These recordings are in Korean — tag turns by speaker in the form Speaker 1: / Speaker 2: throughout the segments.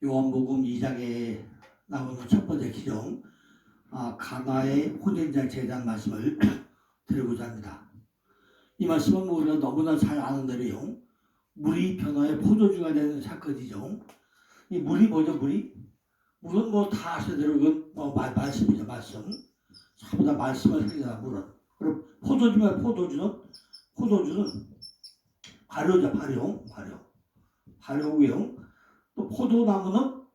Speaker 1: 요한복음 2장에 나오는 첫 번째 기종, 가나의 혼인잔치에 대한 말씀을 드리고자 합니다. 이 말씀은 우리가 너무나 잘 아는 대로요, 물이 변화의 포도주가 되는 사건이죠. 이 물이 뭐죠? 물은 뭐 다 아시는 대로 이건 말씀이죠. 말씀. 전부 다 말씀을 살리다 물은. 그럼 포도주는 발효죠. 발효고요. 또 포도나무는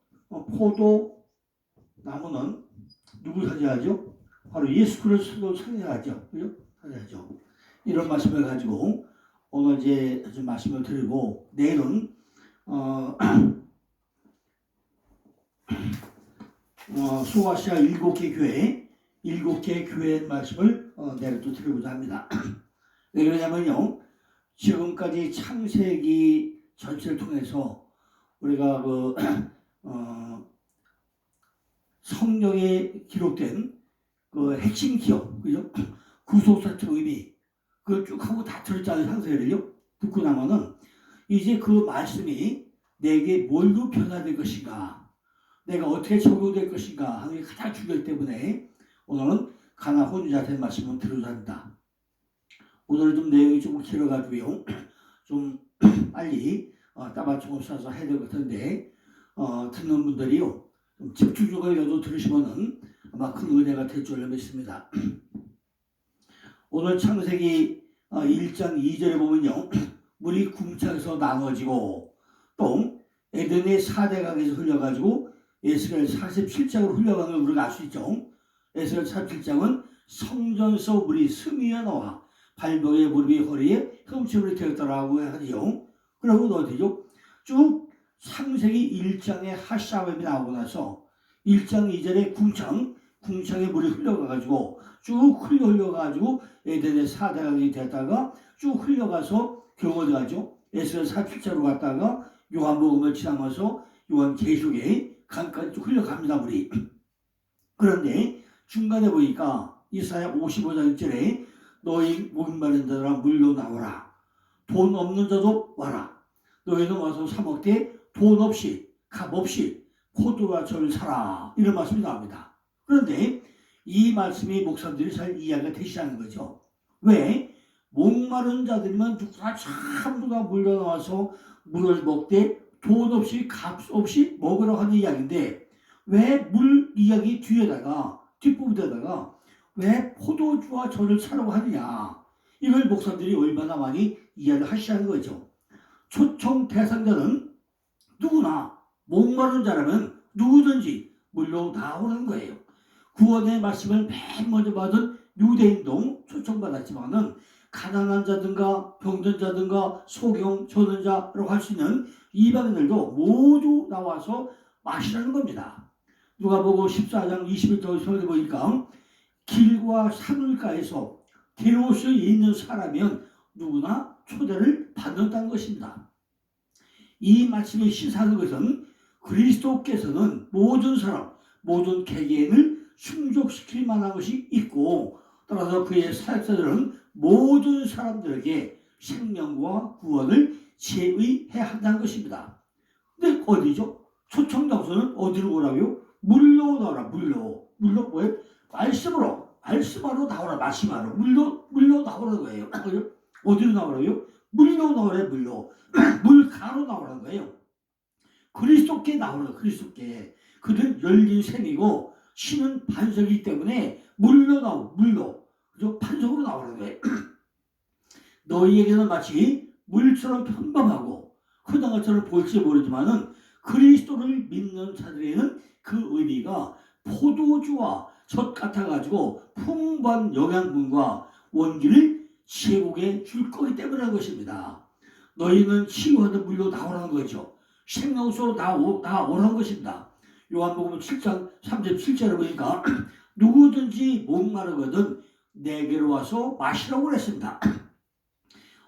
Speaker 1: 누굴 상징하죠? 바로 예수 그리스도를 상징하죠. 그죠? 상징하죠. 이런 말씀을 가지고 오늘 이제 좀 말씀을 드리고, 내일은 소아시아 7개 교회의 말씀을 내일 또 드리고자 합니다. 왜 그러냐면요, 지금까지 창세기 전체를 통해서 우리가 성경에 기록된 그 핵심 기억, 그죠? 구속사적 의미, 그걸 쭉 하고 다 들었잖아요. 창세기를요. 듣고 나면은 이제 그 말씀이 내게 뭘로 변화될 것인가, 내가 어떻게 적용될 것인가 하는 게 가장 중요하기 때문에 오늘은 가나 혼인자 된 말씀을 드리고자 합니다. 오늘은 좀 내용이 조금 길어가지고요, 좀 빨리 따발총을 쏴서 해야 될 것 같은데, 듣는 분들이요, 좀 집중적으로 들으시면은 아마 큰 은혜가 될 줄 믿습니다. 오늘 창세기 1장 2절에 보면요, 물이 궁창에서 나눠지고 또 에덴의 4대강에서 흘려가지고 에스겔 47장으로 흘러가는 걸 우리가 알 수 있죠. 에스겔 47장은 성전서 물이 스미어 나와 발목에 무릎이 허리에 흠집을 되었더라고 하죠. 그러고 어디죠? 쭉 창세기 1장의 핫샤웹이 나오고 나서 1장 2절에 궁창에 물이 흘러가가지고 쭉 흘려가지고 에덴의 4대강이 됐다가 쭉 흘려가서 어디 가죠? 에스겔 47장으로 갔다가 요한복음을 지나면서 요한계시록에 강까지 쭉 흘러갑니다, 물이. 그런데 중간에 보니까 이사야 55장 1절에 너희 목이 마른 자들아 물로 나오라. 돈 없는 자도 와라. 너희는 와서 사 먹되 돈 없이 값 없이 포도와 저를 사라. 이런 말씀이 나옵니다. 그런데 이 말씀이 목사님들이 잘 이해가 되시지 않는 거죠. 왜? 목마른 자들이면 누구나 전부 다 물려 나와서 물을 먹되 돈 없이 값 없이 먹으라고 하는 이야기인데, 왜 물 이야기 뒷부분에다가 왜 포도주와 저를 사라고 하느냐, 이걸 목사들이 얼마나 많이 이해를 하시는 거죠. 초청 대상자는 누구나 목마른 자라면 누구든지 물로 나오는 거예요. 구원의 말씀을 맨 먼저 받은 유대인도 초청받았지만은 가난한 자든가 병든 자든가 소경 전원자라고 할 수 있는 이방인들도 모두 나와서 마시라는 겁니다. 누가복음 14장 21절 설명해 보니까 길과 산울가에서 데려올 수 있는 사람이면 누구나 초대를 받는다는 것입니다. 이 말씀이 시사하는 것은 그리스도께서는 모든 사람, 모든 개개인을 충족시킬 만한 것이 있고, 따라서 그의 사역자들은 모든 사람들에게 생명과 구원을 제의해야 한다는 것입니다. 근데 어디죠? 초청 장소는 어디로 오라고요? 물로 나오라. 물로 뭐예요? 말씀하러 나오라. 말씀하러 물로 나오라는 거예요. 어디로 나오라고요? 물로 나오라. 물로 물가로 나오라는 거예요. 그리스도께 나오라. 그리스도께. 그는 열린 샘이고 신은 반석이기 때문에 물로 그죠? 반석으로 나오라는 거예요. 너희에게는 마치 물처럼 평범하고 흔한 것처럼 보일지 모르지만은 그리스도를 믿는 자들에게는 그 의미가 포도주와 젖 같아가지고 풍부한 영양분과 원기를 제국에 줄 거기 때문에 것입니다. 너희는 치유하는 물로 나오라는 거죠. 생명수로 나오라는 것입니다. 요한복음 7장 37절에 보니까 누구든지 목마르거든 내게로 와서 마시라고 그랬습니다.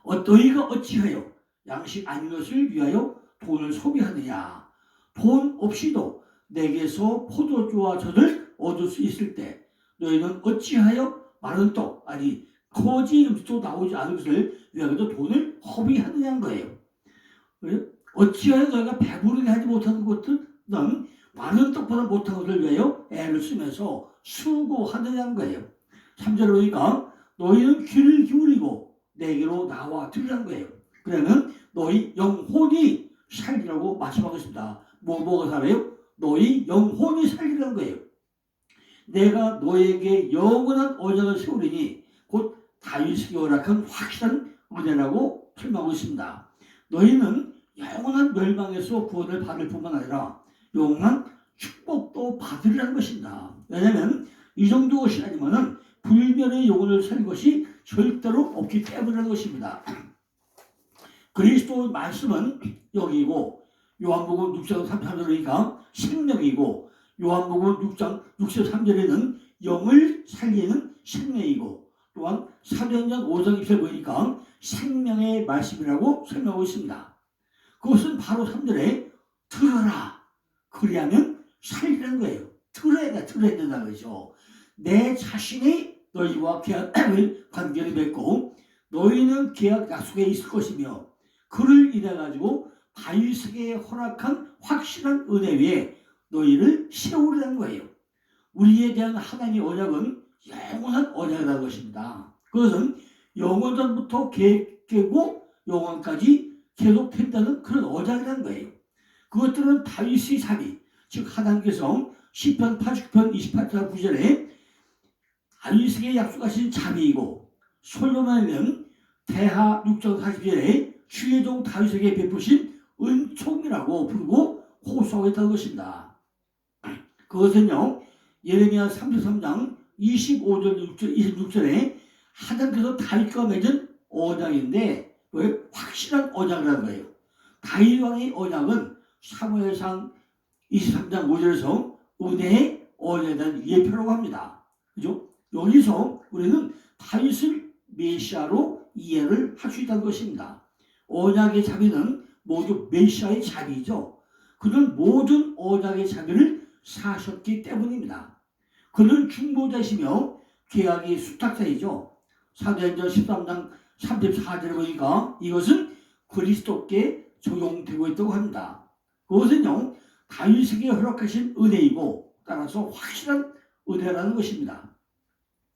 Speaker 1: 너희가 어찌하여 양식 아닌 것을 위하여 돈을 소비하느냐. 돈 없이도 내게서 포도주와 젖을 얻을 수 있을 때 너희는 어찌하여 마른 떡 아니 거지 음식도 나오지 않은 것을 위하여도 돈을 허비하느냐는 거예요. 어찌하여 너희가 배부르게 하지 못하는 것들 넌 많은 떡보다 못한 것을 위하여 애를 쓰면서 수고하느냐는 거예요. 3절에 보니까 너희는 귀를 기울이고 내게로 나와 들으라는 거예요. 그러면 너희 영혼이 살리라고 말씀하고 있습니다. 뭐가 살아요? 너희 영혼이 살리라는 거예요. 내가 너에게 영원한 언약을 세우리니 곧 다윗에게 허락한 확실한 은혜라고 설명하고 있습니다. 너희는 영원한 멸망에서 구원을 받을 뿐만 아니라 영원한 축복도 받으리라는 것입니다. 왜냐하면 이 정도 것이 아니면은 불멸의 영혼을 살린 것이 절대로 없기 때문이라는 것입니다. 그리스도의 말씀은 영이고 요한복음 6장 33절이니까 생명이고 요한복음 6장 3절에는 영을 살리는 생명이고 또한 사도행전 5장 20절 보니까 생명의 말씀이라고 설명하고 있습니다. 그것은 바로 3절에 들어라. 그리하면 살리라는 거예요. 들어야 된다는 거죠. 내 자신이 너희와 계약을 관계를 맺고 너희는 계약 약속에 있을 것이며 그를 인해 가지고 다윗에게 허락한 확실한 은혜 위에 너희를 세우라는 거예요. 우리에 대한 하나님의 언약은 영원한 언약이라는 것입니다. 그것은 영원 전부터 계획되고 영원까지 계속된다는 그런 언약이라는 거예요. 그것들은 다윗의 삶이 즉 하나님께서 시편 89편 28절 9절에 다윗에게 약속하신 자비이고 솔로몬에는 대하 6장 40절에 주의 종 다윗에게 베푸신 은총이라고 부르고 호소하고 있다는 것입니다. 그것은요 예레미야 33장 25절 26절에 하나님께서 다윗과 맺은 언약인데 왜 확실한 언약이라는 거예요. 다윗 왕의 언약은 사무엘상 23장 5절에서 은혜의 언약에 대한 예표라고 합니다. 그죠? 여기서 우리는 다윗을 메시아로 이해를 할 수 있다는 것입니다. 언약의 자비는 모두 메시아의 자비죠. 그는 모든 언약의 자비를 사셨기 때문입니다. 그는 중보자이시며 계약의 수탁자이죠. 사도행전 13장 34절에 보니까 이것은 그리스도께 적용되고 있다고 합니다. 그것은요 다윗에게 허락하신 은혜이고 따라서 확실한 은혜라는 것입니다.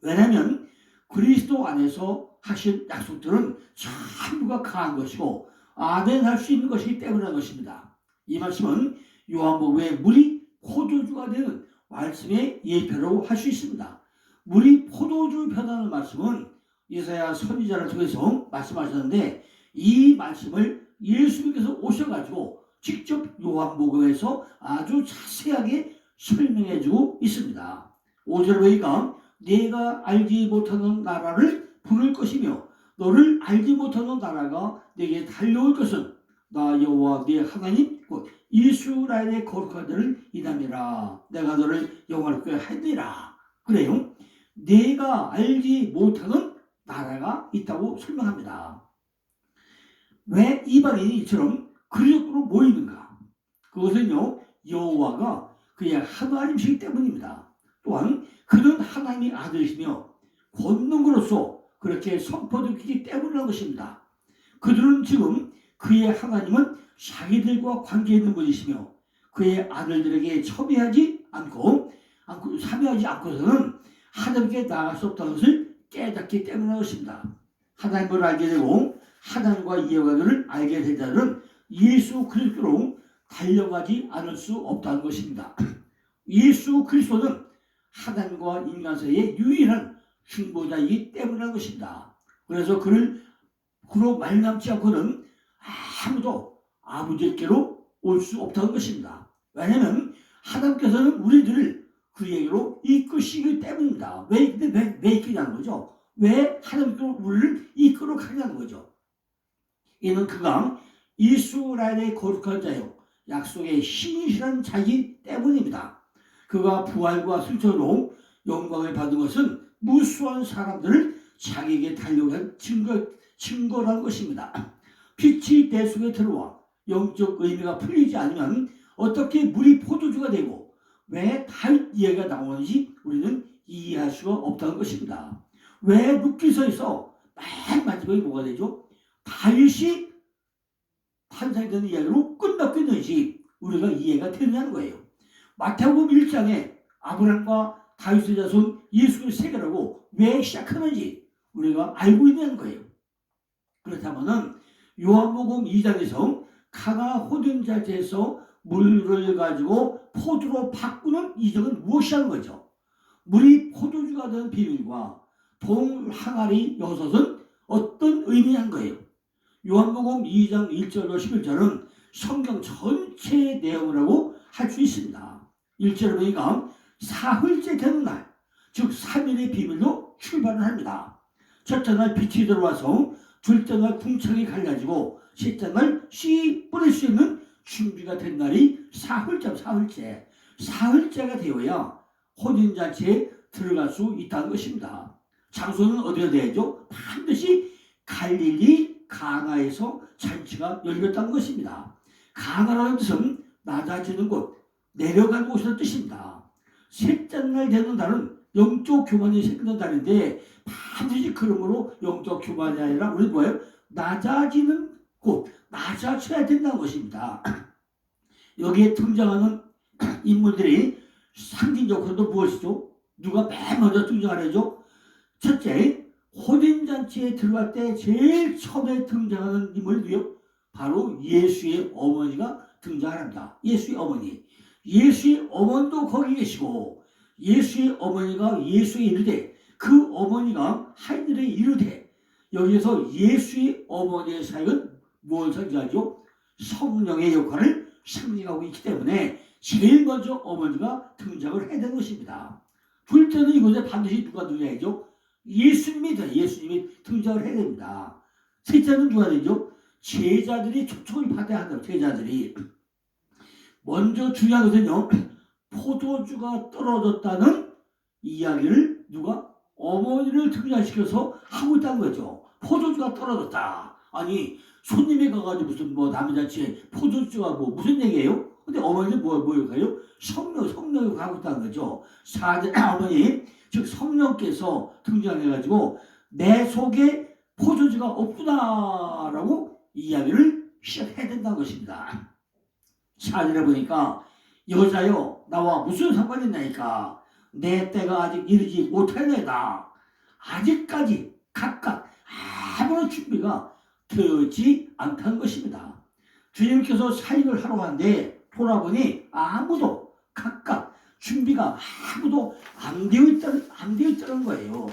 Speaker 1: 왜냐하면 그리스도 안에서 하신 약속들은 전부가 강한 것이고 아멘할 수 있는 것이기 때문이라는 것입니다. 이 말씀은 요한복음의 물이 포도주가 되는 말씀의 예표라고 할 수 있습니다. 물이 포도주 변하는 말씀은 이사야 선지자를 통해서 말씀하셨는데 이 말씀을 예수님께서 오셔가지고 직접 요한복음에서 아주 자세하게 설명해주고 있습니다. 5절 보니까 네가 알지 못하는 나라를 부를 것이며 너를 알지 못하는 나라가 네게 달려올 것은 나 여호와 네 하나님 곧 이스라엘의 거룩한 자를 이남이라 내가 너를 영화롭게 하리라. 그래요. 네가 알지 못하는 나라가 있다고 설명합니다. 왜 이방인이 이처럼 그리스도로 모이는가? 그것은요 여호와가 그의 하나님이시기 때문입니다. 또한 그는 하나님의 아들이시며 권능으로서 그렇게 선포되기 때문이라는 것입니다. 그들은 지금 그의 하나님은 자기들과 관계 있는 분이시며 그의 아들들에게 참여하지 않고서는 하나님께 나아갈 수 없다는 것을 깨닫기 때문이라는 것입니다. 하나님을 알게 되고 하나님과 이해관계를 알게 된 자들은 예수 그리스도로 달려가지 않을 수 없다는 것입니다. 예수 그리스도는 하나님과 인간 사이의 유일한 중보자이기 때문이라는 것입니다. 그래서 그로 말남지 않고는 아무도 아버지께로 올 수 없다는 것입니다. 왜냐하면 하나님께서는 우리들을 그에게로 이끄시기 때문입니다. 왜 이끄냐는 거죠? 왜 하나님께로 우리를 이끌어 가냐는 거죠. 이는 그가 이스라엘의 거룩한 자요 약속의 신이시라는 자이기 때문입니다. 그가 부활과 승천으로 영광을 받은 것은 무수한 사람들을 자기에게 달려간 증거라는 것입니다. 빛이 내 속에 들어와 영적 의미가 풀리지 않으면 어떻게 물이 포도주가 되고 왜 다윗 이야기가 나오는지 우리는 이해할 수가 없다는 것입니다. 왜 룻기서에서 맨 마지막에 뭐가 되죠? 다윗이 탄생되는 이야기로 끝났겠는지 우리가 이해가 되느냐는 거예요. 마태복음 1장에 아브라함과 다윗의 자손 예수 그리스도의 세계라고 왜 시작하는지 우리가 알고 있는 거예요. 그렇다면은 요한복음 2장에서 가나 호든자체에서 물을 가지고 포도로 바꾸는 이적은 무엇이라는 거죠? 물이 포도주가 되는 비밀과 돌 항아리 6은 어떤 의미냐는 거예요. 요한복음 2장 1절로 11절은 성경 전체의 내용이라고 할 수 있습니다. 1절을 보니까 사흘째 되는 날, 즉 3일의 비밀로 출발을 합니다. 첫째 날 빛이 들어와서 둘째 날 궁창이 갈라지고 셋째 날 씨 뿌릴 수 있는 준비가 된 날이 사흘째. 사흘째가 되어야 혼인잔치에 들어갈 수 있다는 것입니다. 장소는 어디가 돼야죠? 반드시 갈릴리 가나에서 잔치가 열렸다는 것입니다. 가나라는 뜻은 낮아지는 곳, 내려간 곳이라는 뜻입니다. 셋째 날 되는 날은 영적 교만이 생기는 날인데 반드시 그러므로 영적 교만이 아니라 우리 뭐예요? 낮아지는 곳, 낮아져야 된다는 것입니다. 여기에 등장하는 인물들이 상징적으로도 무엇이죠? 누가 맨 먼저 등장하죠? 첫째, 혼인잔치에 들어갈 때 제일 처음에 등장하는 인물이 누구요? 바로 예수의 어머니가 등장합니다. 예수의 어머니. 예수의 어머니도 거기 계시고 예수의 어머니가 예수에 이르되 그 어머니가 하인들에 이르되 여기서 예수의 어머니의 사역은 뭘 상징하죠? 성령의 역할을 상징하고 있기 때문에 제일 먼저 어머니가 등장을 해야 되는 것입니다. 둘째는 이곳에 반드시 누가 등장하죠? 예수님이 등장을 해야 됩니다. 셋째는 누가 되죠? 제자들이 초청을 받아야 한다. 제자들이. 먼저 중요한 것은요. 포도주가 떨어졌다는 이야기를 누가? 어머니를 등장시켜서 하고 있다는 거죠. 포도주가 떨어졌다. 아니 손님이 가가지고 무슨 남자치에 포도주가 무슨 얘기예요? 근데 어머니는 뭐예요? 성령이 가고 있다는 거죠. 어머니 즉 성령께서 등장해가지고 내 속에 포도주가 없구나라고 이야기를 시작해야 된다는 것입니다. 사절에 보니까 여자여 나와 무슨 상관이 있나이까 내 때가 아직 이르지 못하려다. 아직까지 각각 아무런 준비가 되지 않다는 것입니다. 주님께서 사역을 하러 가는데 돌아보니 아무도 각각 준비가 아무도 안 되어 있다는 거예요.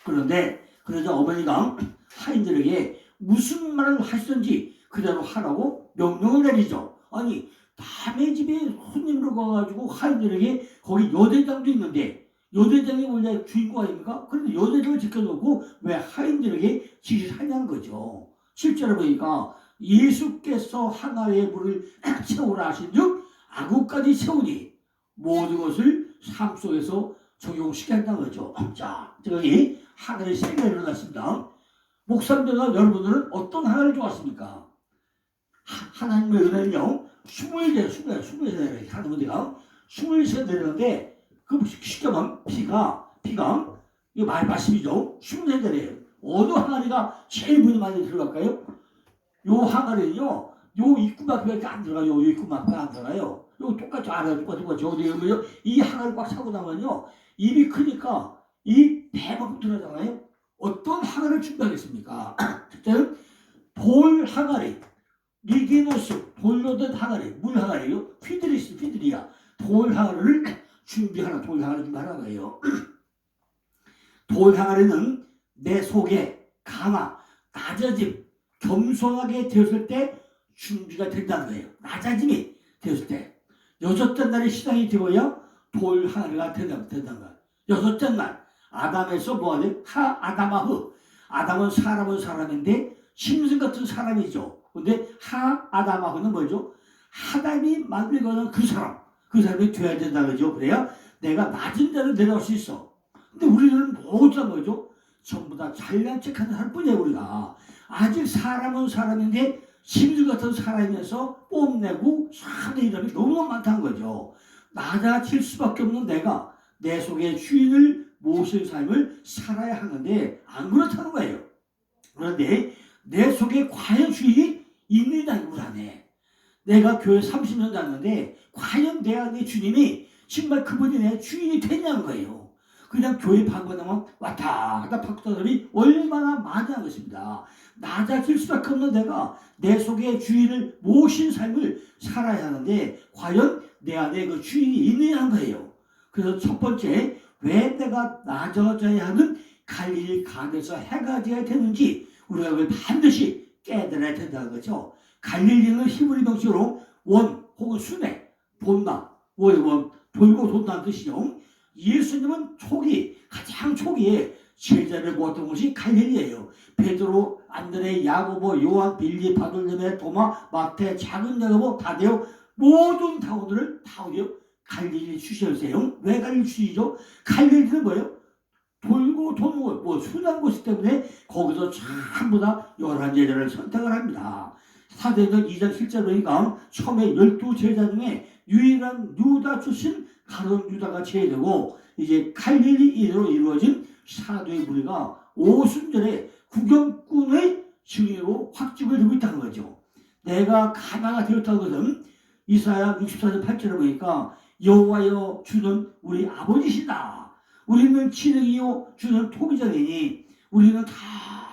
Speaker 1: 그런데 그러자 어머니가 하인들에게 무슨 말을 하시든지 그대로 하라고 명령을 내리죠. 아니 남의 집에 손님으로 가가지고 하인들에게 거기 여대장도 있는데 여대장이 원래 주인공 아닙니까? 그런데 여대장을 지켜놓고 왜 하인들에게 지시를 하냐는 거죠. 실제로 보니까 예수께서 항아리에 물을 채우라 하신즉 아구까지 채우니 모든 것을 삶 속에서 적용시켜야 한다는 거죠. 자, 여기 하늘의 세계가 일어났습니다. 목사님들과 여러분들은 어떤 하나를 좋아하십니까? 하나님의 은혜는요, 23세대를 하는 문제가 23세대인데 그 쉽게 말하면 피가 이거 말씀이죠. 23세대래요. 어느 항아리가 제일 물이 많이 들어갈까요? 요 항아리는요, 요 입구밖에 안 들어가요. 요 입구밖에 안 들어가요. 요 똑같이 알아요. 똑같이 어디 보면 이 항아리 꽉 차고 나면요, 입이 크니까 이 배만큼 들어가잖아요. 어떤 항아리를 준비하겠습니까? 첫째는 돌 항아리, 리기노스, 돌로 된 항아리, 물 항아리요. 피드리야. 돌 항아리를 준비하는 거예요. 돌 항아리는 내 속에 강화, 낮아짐, 겸손하게 되었을 때 준비가 된다는 거예요. 낮아짐이 되었을 때. 여섯째 날에 시작이 되어야 돌 항아리가 된다는 거예요. 여섯째 날, 아담에서 뭐하냐? 아담은 사람인데 짐승 같은 사람이죠. 근데 아담하고는 뭐죠? 하나님이 만들거나 그 사람이 돼야 된다 그죠? 그래야 내가 낮은 데로 내려갈 수 있어. 근데 우리는 모두 뭐죠? 전부 다 잘난 척하는 사람뿐이에요. 우리가 아직 사람인데 짐승 같은 사람이면서 뽐내고 사는 이름이 너무 많다는 거죠. 낮아질 수밖에 없는 내가 내 속에 주인을 모실 삶을 살아야 하는데 안 그렇다는 거예요. 그런데 내 속에 과연 주인이 있느냐 우리 안에. 내가 교회 30년 다녔는데 과연 내 안에 주님이 정말 그분이 내 주인이 됐냐는 거예요. 그냥 교회 방문하면 왔다 갔다 바꾸던 사람이 얼마나 많이 한 것입니다. 낮아질 수밖에 없는 내가 내 속에 주인을 모신 삶을 살아야 하는데 과연 내 안에 그 주인이 있느냐는 거예요. 그래서 첫 번째, 왜 내가 낮아져야 하는 갈릴리 강에서 해가 지어야 되는지 우리가 그걸 반드시 깨달아야 된다는 거죠. 갈릴리는 히브리 명칭으로 원 혹은 순회, 돈다, 원, 돌고 돈다는 뜻이죠. 예수님은 가장 초기에 제자를 모았던 곳이 갈릴리예요. 베드로, 안드레, 야고보, 요한, 빌리, 바돌레메, 도마, 마태, 작은 야고보, 다데오 모든 다오들을 다 어디요? 갈릴리 출신이세요. 왜 갈릴리 출신이죠? 갈릴리는 뭐예요? 돌고 도는 순한 곳이기 때문에 거기서 전부 다 11제자를 선택을 합니다. 사도행전 2장 7절 보니까 처음에 12제자 중에 유일한 유다 출신 가룟 유다가 제외되고 이제 갈릴리인으로 이루어진 사도의 무리가 오순절에 구경꾼의 증인으로 확증을 두고 있다는 거죠. 내가 가나가 되었다는 것은 이사야 64장 8절에 보니까 여호와여 주는 우리 아버지시다. 우리는 친형이요 주는 토기장이니 우리는 다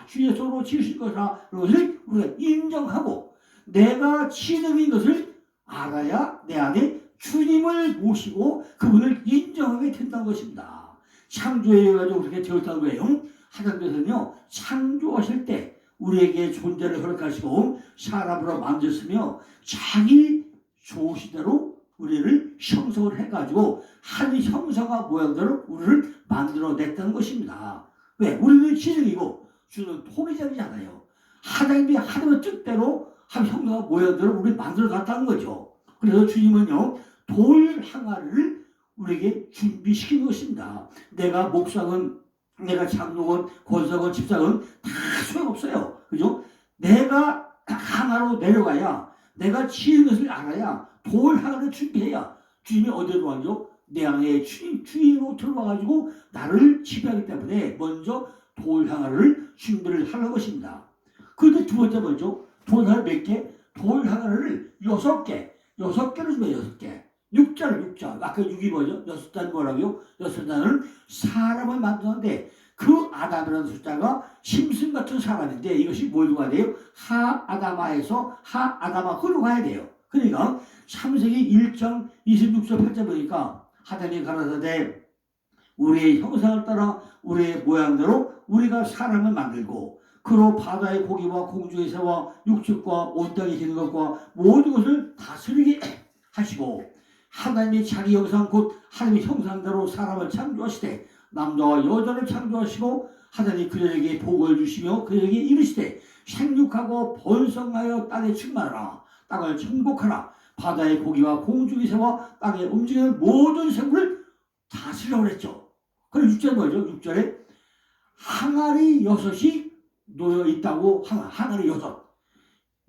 Speaker 1: 주의 손으로 지으신 것이라 것을 우리가 인정하고 내가 친형인 것을 알아야 내 안에 주님을 모시고 그분을 인정하게 된다는 것입니다. 창조해가지고 그렇게 되었다는 거예요. 하나님께서는요 창조하실 때 우리에게 존재를 허락하시고 사람으로 만드셨으며 자기 좋으시대로 우리를 형성을 해가지고 한 형상과 모양대로 우리를 만들어냈다는 것입니다. 왜? 우리는 신령이고 주는 토기장이잖아요. 하나님의 뜻대로 한 형상과 모양대로 우리를 만들어놨다는 거죠. 그래서 주님은요 돌 항아리를 우리에게 준비시킨 것입니다. 내가 목사건, 내가 장로건, 권사건, 집사건 다 소용없어요. 그죠? 내가 항아로 내려가야 내가 지은 것을 알아야 돌 항아리를 준비해야 주님이 어디로 가죠? 내 안에 주인으로 들어와가지고 나를 지배하기 때문에 먼저 돌 항아리를 준비를 하는 것입니다. 그런데 두 번째 뭐죠? 돌 항아리 몇 개? 돌 항아리를 6개를 준비해요. 6개. 6자. 아까 6이 뭐죠? 6단 뭐라고요? 6단은 사람을 만드는데 그 아담이라는 숫자가 심슨 같은 사람인데 이것이 뭘로 가야 돼요? 하아다마에서 하아다마흐로 가야 돼요. 그러니까 창세기 1장 26절 8절 보니까 하나님이 가라사대 우리의 형상을 따라 우리의 모양대로 우리가 사람을 만들고 그로 바다의 고기와 공중의 새와 육축과 온 땅에 기는 것과 모든 것을 다스리게 하시고 하나님이 자기 형상 곧 하나님의 형상대로 사람을 창조하시되 남자와 여자를 창조하시고 하나님이 그들에게 복을 주시며 그들에게 이르시되 생육하고 번성하여 땅에 충만하라 땅을 정복하라 바다의 고기와 공중의 새와 땅에 움직이는 모든 생물을 다스리라고 그랬죠. 그럼 6절에 뭐죠? 6절에 항아리 6이 놓여 있다고 항아리 6.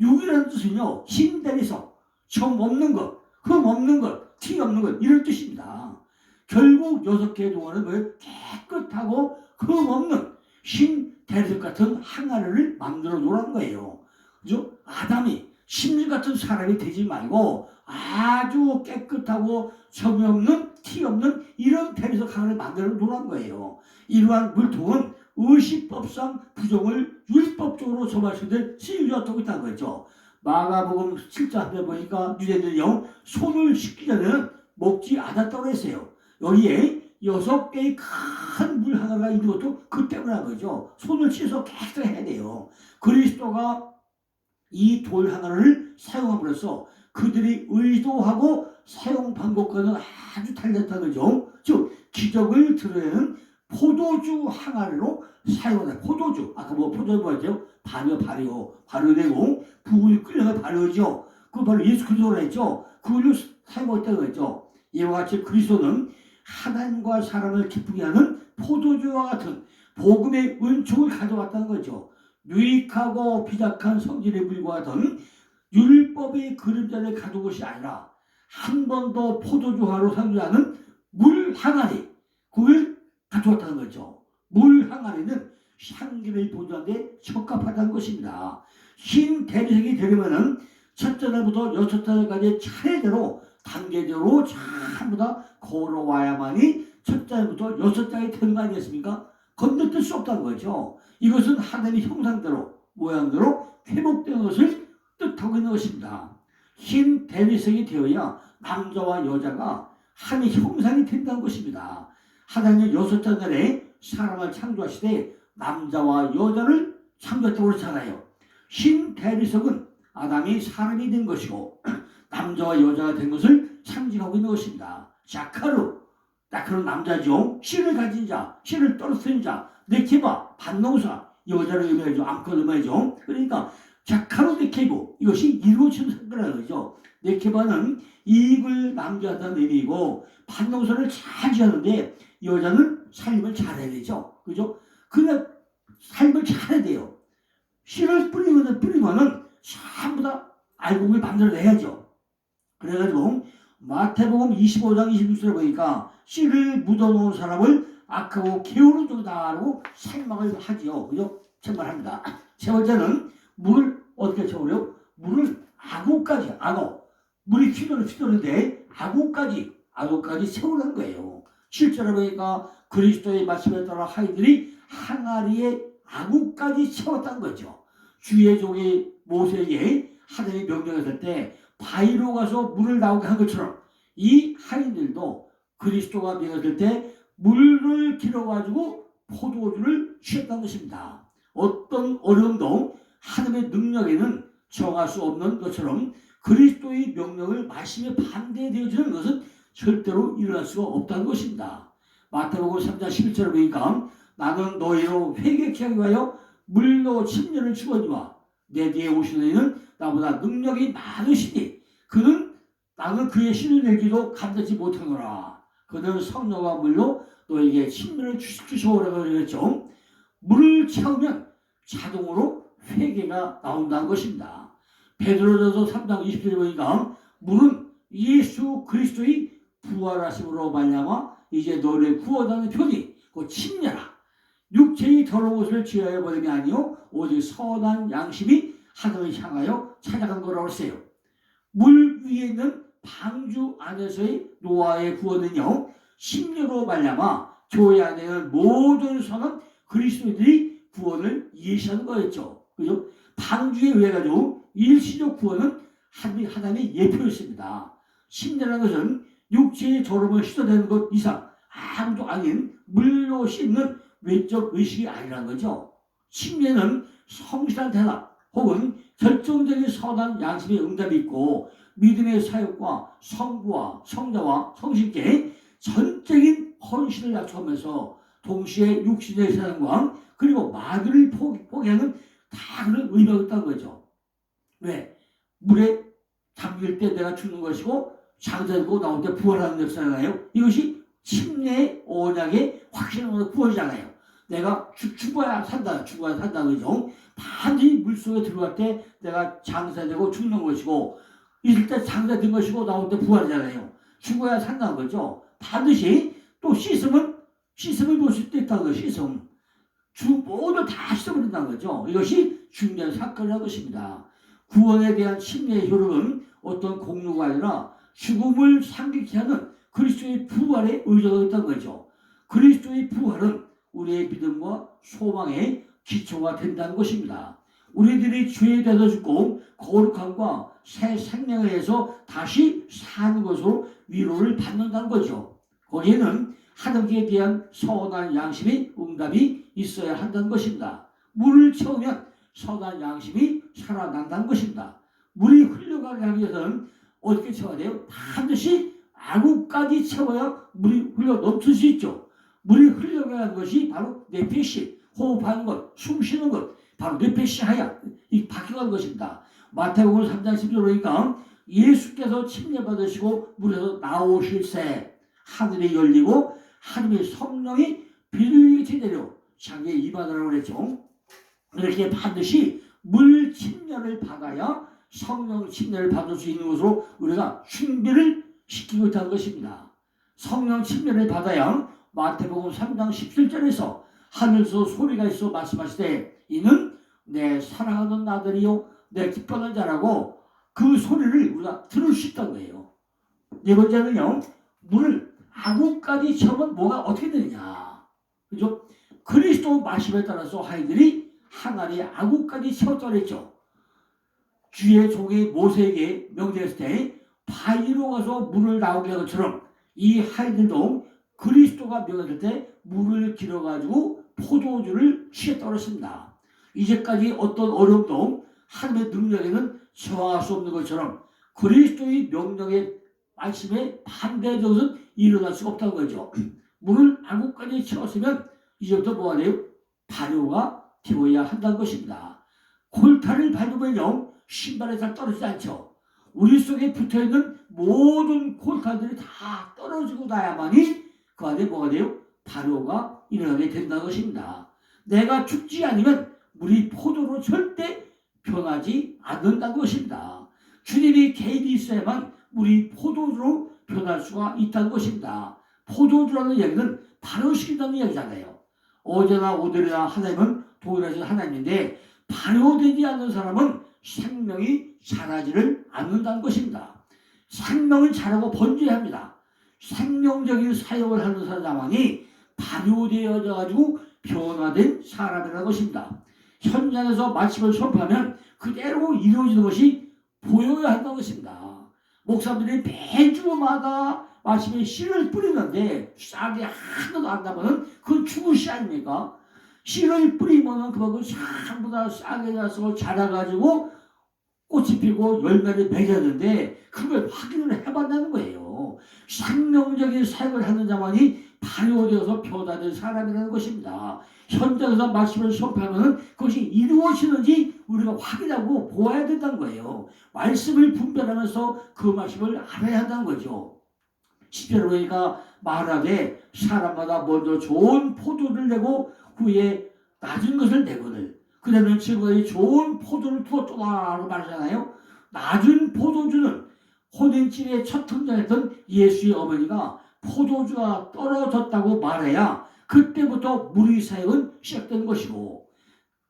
Speaker 1: 6이라는 뜻은요 힘 대리석, 점 없는 것, 흠 없는 것, 티 없는 것 이런 뜻입니다. 결국 6개의 동안은 뭐예요? 깨끗하고 흠 없는 힘 대리석 같은 항아리를 만들어 놓으라는 거예요. 그죠? 아담이 심리 같은 사람이 되지 말고 아주 깨끗하고 점이 없는 티 없는 이런 대리석 항아리를 만들어 놓으라는 거예요. 이러한 물통은 의식법상 부정을 율법적으로 점할 수 있는 쓰여졌다고 있다는 거죠. 마가복음 7장에 보니까 유대인들요 손을 씻기 전에는 먹지 않았다고 했어요. 여기에 6개의 큰 물 하나가 있는 것도 그 때문에 한 거죠. 손을 씻어서 깨끗하게 해야 돼요. 그리스도가 이 돌 하나를 사용함으로써 그들이 의도하고 사용 방법과는 아주 달랐다는 거죠. 즉 기적을 드러내는 포도주 항아리로 사용하는 포도주. 아까 포도주 뭐였죠? 발효되고 부분이 끓여서 발효죠. 그 바로 예수 그리스도라 했죠. 그걸로 사용했다고 했죠. 이와 같이 그리스도는 하나님과 사람을 기쁘게 하는 포도주와 같은 복음의 은총을 가져왔다는 거죠. 유익하고 비작한 성질의 물과 같은 율법의 그림자를 가져온 것이 아니라 한 번도 포도주화로 상주하는 물 항아리 그걸 가져왔다는 거죠. 물 항아리는 향기를 보존하는 데 적합하다는 것입니다. 흰 대리석이 되려면은 첫째 날부터 여섯째 날까지 차례대로 단계대로 전부 다 걸어와야만이 첫째 날부터 여섯째 날이 되는 거 아니겠습니까? 건너뛸 수 없다는 거죠. 이것은 하나님의 형상대로 모양대로 회복되는 것을 뜻하고 있는 것입니다. 흰 대리석이 되어야 남자와 여자가 한 형상이 된다는 것입니다. 하나님은 여섯째 날에 사람을 창조하시되 남자와 여자를 창조했다고 그러잖아요. 흰 대리석은 아담이 사람이 된 것이고 남자와 여자가 된 것을 상징하고 있는 것입니다. 자카르, 자카르는 남자죠. 씨를 가진 자, 씨를 떨어뜨린 자, 네케바, 반농사, 여자를 의미하죠. 암컷을 의미하죠. 그러니까 자카르 네케부, 이것이 이루어지는 상태라는 거죠. 네케바는 이익을 남자한다는 의미이고 반농사를 잘 지었는데 여자는 삶을 잘해야 되죠. 그죠? 그냥 삶을 잘해야 돼요. 씨를 뿌리면은 전부 다 알곡을 만들어내야죠. 그래가지고 마태복음 25장 26절에 보니까 씨를 묻어놓은 사람을 악하고 게으른 종이다라고 책망을 하지요. 그죠? 책망합니다. 세 번째는 물을 어떻게 채우려고? 물을 악어까지, 물이 휘도는데 악어까지 채우는 거예요. 실제로 보니까 그리스도의 말씀에 따라 하인들이 항아리에 악어까지 채웠다는 거죠. 주의 종이 모세에게 하나님이 명령했을 때 바위로 가서 물을 나오게 한 것처럼 이 하인들도 그리스도가 명령했을 때 물을 길어가지고 포도주를 취했다는 것입니다. 어떤 어려움도 하나님의 능력에는 정할 수 없는 것처럼 그리스도의 명령을 말씀에 반대되어지는 것은 절대로 일어날 수가 없다는 것입니다. 마태복음 3장 11절에 보니까 나는 너희로 회개케 하기 위하여 물로 침례를 주거니와 내 뒤에 오시는 이는 나보다 능력이 많으시니 나는 그의 신을 내기도 감당치 못하노라. 그는 성령과 물로 너에게 침례를 주시오라고 그랬죠. 물을 채우면 자동으로 회개가 나온다는 것입니다. 베드로전서 3장 20절에 보니까 물은 예수 그리스도의 부활하심으로 말미암아 이제 너를 구원하는 편이 그 침례라. 육체의 더러운 것을 죄하여 버림이 아니요 오직 선한 양심이 하늘을 향하여 찾아간 거라고 했어요. 물 위에 있는 방주 안에서의 노아의 구원은요 심려로 말미암아 교회 안에 있는 모든 선은 그리스도인들이 구원을 예시하는 거였죠. 그죠? 방주에 의해 가지고 일시적 구원은 하나님의 예표였습니다. 심려라는 것은 육체의 더러움을 씻어내는 것 이상 아무도 아닌 물로 씻는 외적 의식이 아니라는 거죠. 침례는 성실한 대답 혹은 결정적인 선한 양심의 응답이 있고 믿음의 사역과 성부와 성자와 성신께 전적인 헌신을 약속하면서 동시에 육신의 사랑과 그리고 마귀를 포기하는 다 그런 의미가 있다는 거죠. 왜? 물에 잠길 때 내가 죽는 것이고 장사되고 나올 때 부활하는 역사잖아요. 이것이 침례의 언약의 확신으로 구원이잖아요. 내가 죽어야 산다 그죠? 반드시 물속에 들어갈 때 내가 장사되고 죽는 것이고 있을 때 장사된 것이고 나올 때 부활이잖아요. 죽어야 산다는 거죠. 반드시 또 씻음을 볼 수 있다는 거죠. 씻음. 모두 다 씻어버린다는 거죠. 이것이 중요한 사건이라는 것입니다. 구원에 대한 침례의 효력은 어떤 공로가 아니라 죽음을 상기케 하는 그리스도의 부활에 의존하고 있다는 거죠. 그리스도의 부활은 우리의 믿음과 소망의 기초가 된다는 것입니다. 우리들이 죄에 대해서 죽고 거룩함과 새 생명에 의해서 다시 사는 것으로 위로를 받는다는 거죠. 거기에는 하나님께 대한 선한 양심의 응답이 있어야 한다는 것입니다. 물을 채우면 선한 양심이 살아난다는 것입니다. 물이 흘러가게 하기 위해서는 어떻게 채워야 돼요? 반드시 아구까지 채워야 물이 흘러 넘칠 수 있죠. 물이 흘러가야 하는 것이 바로 네페시, 호흡하는 것, 숨 쉬는 것, 바로 네페시 하야, 이 바뀌어가는 것입니다. 마태복음 3장 10절 보니까 예수께서 침례받으시고 물에서 나오실새 하늘이 열리고 하나님의 성령이 비둘기같이 내려 자기의 입안으로 그랬죠. 이렇게 반드시 물 침례를 받아야 성령 침례를 받을 수 있는 것으로 우리가 준비를 시키고 있다는 것입니다. 성령 침례를 받아야 마태복음 3장 17절에서 하늘에서 소리가 있어 말씀하시되 이는 내 사랑하는 아들이요 내 기뻐하는 자라고 그 소리를 우리가 들을 수 있다는 거예요. 네 번째는요, 물을 아구까지 채우면 뭐가 어떻게 되느냐. 그죠? 그리스도 말씀에 따라서 하인들이 항아리에 아구까지 채웠다고 했죠. 주의 종이 모세에게 명령했을 때 바위로 가서 물을 나오게 한 것처럼 이 하인들도 그리스도가 명령할 때 물을 길어가지고 포도주를 취했다고 했습니다. 이제까지 어떤 어려움도 하나님의 능력에는 저항할 수 없는 것처럼 그리스도의 명령의 말씀에 반대되는 것은 일어날 수가 없다는 거죠. 물을 아구까지 채웠으면 이제부터 뭐가 돼요? 발효가 되어야 한다는 것입니다. 골타를 밟으면요, 신발에 잘 떨어지지 않죠. 우리 속에 붙어있는 모든 골타들이 다 떨어지고 나야만이 그 안에 뭐가 돼요? 발효가 일어나게 된다는 것입니다. 내가 죽지 않으면 물이 포도로 절대 변하지 않는다는 것입니다. 주님이 개입이 있어야만 물이 포도주로 변할 수가 있다는 것입니다. 포도주라는 이야기는 발효시킨다는 이야기잖아요. 어제나 오늘이나 하나님은 동일하신 하나님인데 발효되지 않는 사람은 생명이 자라지를 않는다는 것입니다. 생명은 자라고 번져야 합니다. 생명적인 사역을 하는 사람만이 발효되어져 가지고 변화된 사람이라는 것입니다. 현장에서 말씀을 선포하면 그대로 이루어지는 것이 보여야 한다는 것입니다. 목사님들이 매주마다 말씀에 씨를 뿌리는데 싹이 하나도 안 나면 그건 죽은 씨 아닙니까? 씨를 뿌리면 그만큼 전부 다 싹이 나서 자라가지고 꽃이 피고 열매를 맺었는데 그걸 확인을 해봤다는 거예요. 생명적인 사역을 하는 자만이 발효되어서 변화된 사람이라는 것입니다. 현장에서 말씀을 선포하면 그것이 이루어지는지 우리가 확인하고 보아야 된다는 거예요. 말씀을 분별하면서 그 말씀을 알아야 한다는 거죠. 10절에 보니까 말하되 사람마다 먼저 좋은 포도를 내고 후에 낮은 것을 내거늘 그러면 지금까지 좋은 포도를 두었더라라고 말하잖아요. 낮은 포도주는 혼인집에 첫 등장했던 예수의 어머니가 포도주가 떨어졌다고 말해야 그때부터 물의 사역은 시작된 것이고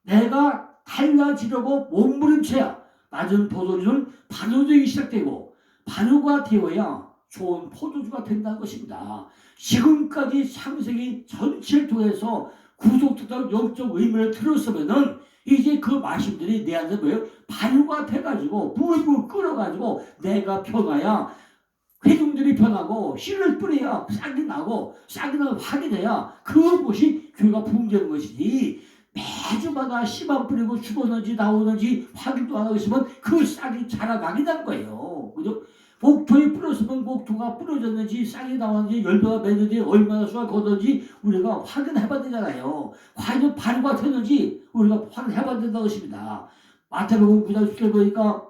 Speaker 1: 내가 달라지려고 몸부림쳐야 낮은 포도주는 발효되기 시작되고 발효가 되어야 좋은 포도주가 된다는 것입니다. 지금까지 창세기 전체를 통해서 구속됐다는 영적 의미를 들었으면은 이제 그 말씀들이 내 안에 뭐예요? 발효가 돼가지고 불불 끓어가지고 내가 변화야 회중들이 변하고 씨를 뿌려야 싹이 나고 싹이 나고 확이 돼야 그것이 교회가 붕괴되는 것이지 매주마다 씨만 뿌리고 죽었는지 나오는지 확인도 안 하고 있으면 그 싹이 자라나게 된 거예요. 그죠? 목토에 뿌렸으면 목토가 뿌려졌는지 싹이 나왔는지 열매가 맺는지 얼마나 수가 걷는지 우리가 확인해봐야 되잖아요. 과연 발효가 되는지 우리가 확인해봐야 된다는 것입니다. 마태복음 9장 10절 보니까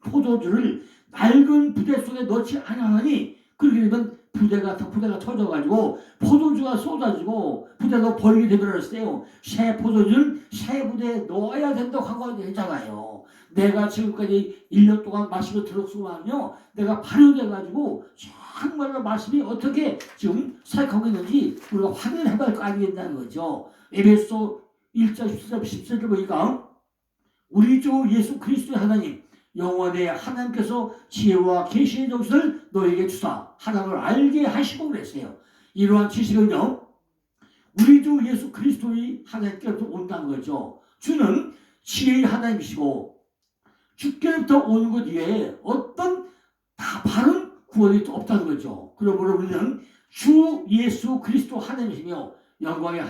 Speaker 1: 포도주를 낡은 부대 속에 넣지 아니하니 그렇게 되면 부대가 터져가지고 포도주가 쏟아지고 부대가 버리게 되버렸어요. 새 포도주를 새 부대에 넣어야 된다고 한 거 했잖아요. 내가 지금까지 1년 동안 말씀을 들었으면요 내가 발효돼가지고 정말로 말씀이 어떻게 지금 사역하고 있는지 우리가 확인해봐야 할 거 아니겠다는 거죠. 에베소 1장 10절 보니까 우리 주 예수 그리스도의 하나님 영원의 하나님께서 지혜와 계시의 정신을 너에게 주사 하나님을 알게 하시고 그랬어요. 이러한 지식은요 우리 주 예수 그리스도의 하나님께로부터 온다는 거죠. 주는 지혜의 하나님이시고 주께로부터 오는 것 이외에 어떤 다 바른 구원이 없다는 거죠. 그러므로 우리는 주 예수 그리스도 하나님이시며 영광의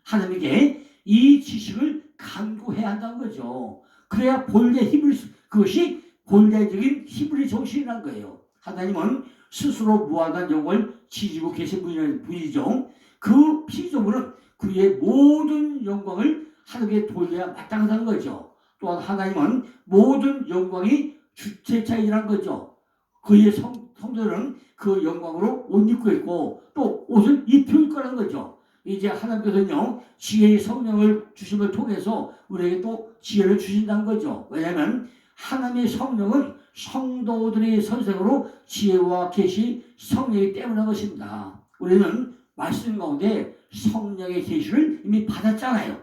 Speaker 1: 하나님에게 이 지식을 간구해야 한다는 거죠. 그래야 본래 힘을 그것이 본래적인 히브리 정신이라는 거예요. 하나님은 스스로 무한한 영광을 지지고 계신 분이죠. 그 피조물은 그의 모든 영광을 하나님께 돌려야 마땅하다는 거죠. 또한 하나님은 모든 영광이 주체자이라는 거죠. 그의 성도는 그 영광으로 옷 입고 있고 또 옷을 입힐 거라는 거죠. 이제 하나님께서는요 지혜의 성령을 주심을 통해서 우리에게 또 지혜를 주신다는 거죠. 왜냐하면 하나님의 성령은 성도들의 선생으로 지혜와 계시 성령이 때문인 것입니다. 우리는 말씀 가운데 성령의 계시를 이미 받았잖아요.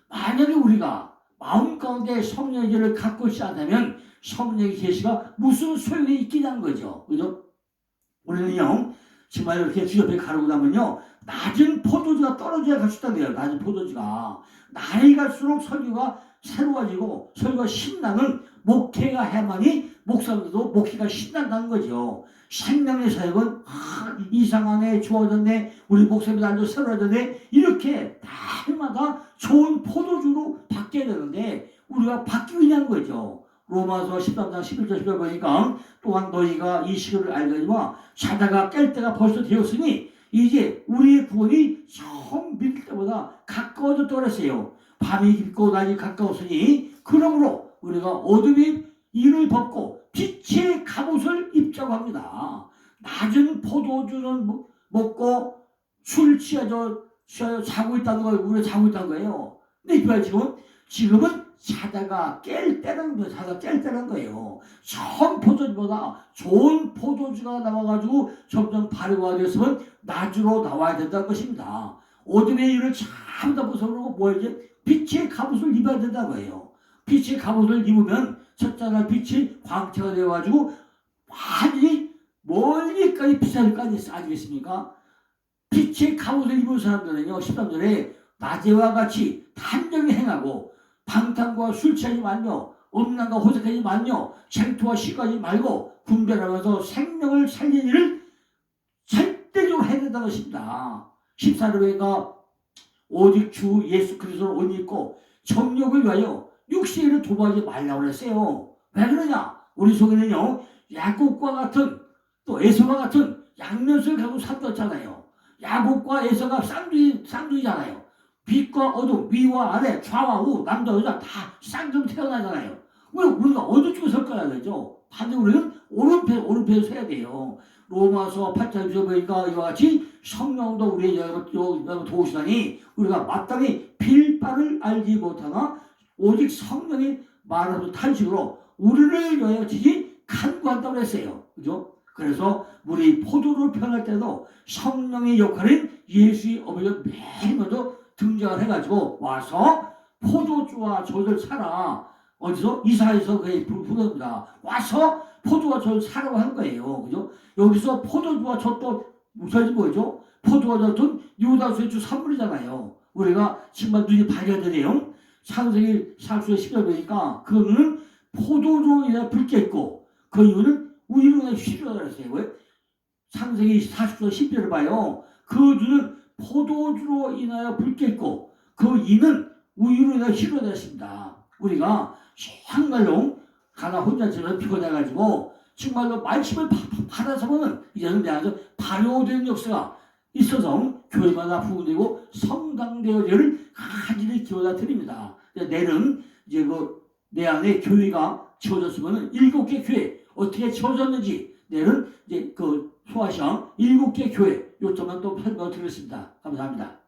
Speaker 1: 만약에 우리가 마음 가운데 성령의 길을 갖고 있지 않다면 성령의 계시가 무슨 소용이 있겠냐는 거죠. 그죠? 우리는요, 정말 이렇게 주 옆에 가르고 나면요, 낮은 포도주가 떨어져야 갈 수 있다는 거예요. 낮은 포도주가. 날이 갈수록 설교가 새로워지고 설교가 신나는 목회가 해야만이 목사들도 목회가 신난다는 거죠. 생명의 사역은 이상하네, 좋아졌네, 우리 목사님 날도 새로워졌네, 이렇게 날마다 좋은 포도주로 바뀌어야 되는데 우리가 바뀌고 있는 거죠. 로마서 13장 11절 12절 보니까 또한 너희가 이 시기를 알거니와 자다가 깰 때가 벌써 되었으니 이제 우리의 구원이 처음 믿을 때보다 가까워졌다고 그랬어요. 밤이 깊고 낮이 가까웠으니 그러므로 우리가 어둠의 일을 벗고 빛의 갑옷을 입자고 합니다. 낮은 포도주는 먹고 술 취하죠. 자고 있다는 거예요. 우리가 자고 있다는 거예요. 근데 지금은 자다가 깰 때라는 거예요. 자다가 깰 때라는 거예요. 처음 포도주보다 좋은 포도주가 나와가지고 점점 발효가 되었으면 낮으로 나와야 된다는 것입니다. 어둠의 일을 참다 벗어나고 뭐야지? 빛의 갑옷을 입어야 된다는 거예요. 빛의 갑옷을 입으면 첫째 날 빛이 광채가 되어가지고 완전히 멀리까지 빛을 거 아니겠습니까? 빛의 갑옷을 입은 사람들은요, 13절에 낮에와 같이 단정히 행하고 방탕과 술 취하지 말며 음란과 호색하지 말며 쟁투와 시가지 말고 분별하면서 생명을 살리는 일을 절대적으로 해야 된다는 것입니다. 14절에가 오직 주 예수 그리스도를 옷 입고 정욕을 위하여 육신의 일을 도모하지 말라고 그랬어요. 왜 그러냐? 우리 속에는요, 야곱과 같은 또 에서와 같은 양면을 가지고 살았잖아요. 야곱과 에서가 쌍둥이잖아요. 빛과 어둠, 위와 아래, 좌와 우, 남자 여자 다 쌍둥이 태어나잖아요. 왜 우리가 어느 쪽에 설 거야 되죠? 반대로 우리는 오른편에 서야 돼요. 로마서 8장에서 보니까 이와 같이 성령도 우리의 여러분 도우시다니 우리가 마땅히 빌바를 알지 못하나 오직 성령이 말하는 탄식으로 우리를 위하여 지지 간구한다고 했어요. 그죠? 그래서 우리 포도를 표현할 때도 성령의 역할인 예수의 어머니가 매일 먼저 등장을 해가지고 와서 포도주와 젖을 사라. 어디서? 이사야에서 그게 부릅니다. 와서 포도와 젖을 사라고 하는 거예요. 그죠? 여기서 포도주와 젖도 무슨 뭐죠? 포도와 젖은 유다서의 주 3분이잖아요. 우리가 정말 눈이 밝아지네요. 창세기 4주에 10절 보니까 그 눈은 포도주로 인해 붉게 있고 그 이유는 우유로 인해 휘르다 그랬어요. 왜? 창세기 40절 10절을 봐요. 그 눈은 포도주로 인하여 붉게 있고 그 이는 우유로 인해 휘르다 했습니다. 우리가 정말로 가나 혼자처럼 피곤해가지고 정말로 말씀을 받아서 보면 이제는 내가 발효된 역사가 있어서 교회마다 부흥되고 성당대회를 간절히 기원하 드립니다. 내는 이제 내 안에 교회가 지어졌으면 7개 교회 어떻게 지어졌는지 내는 이제 소아시아 7개 교회 요점만 또 설명을 드렸습니다. 감사합니다.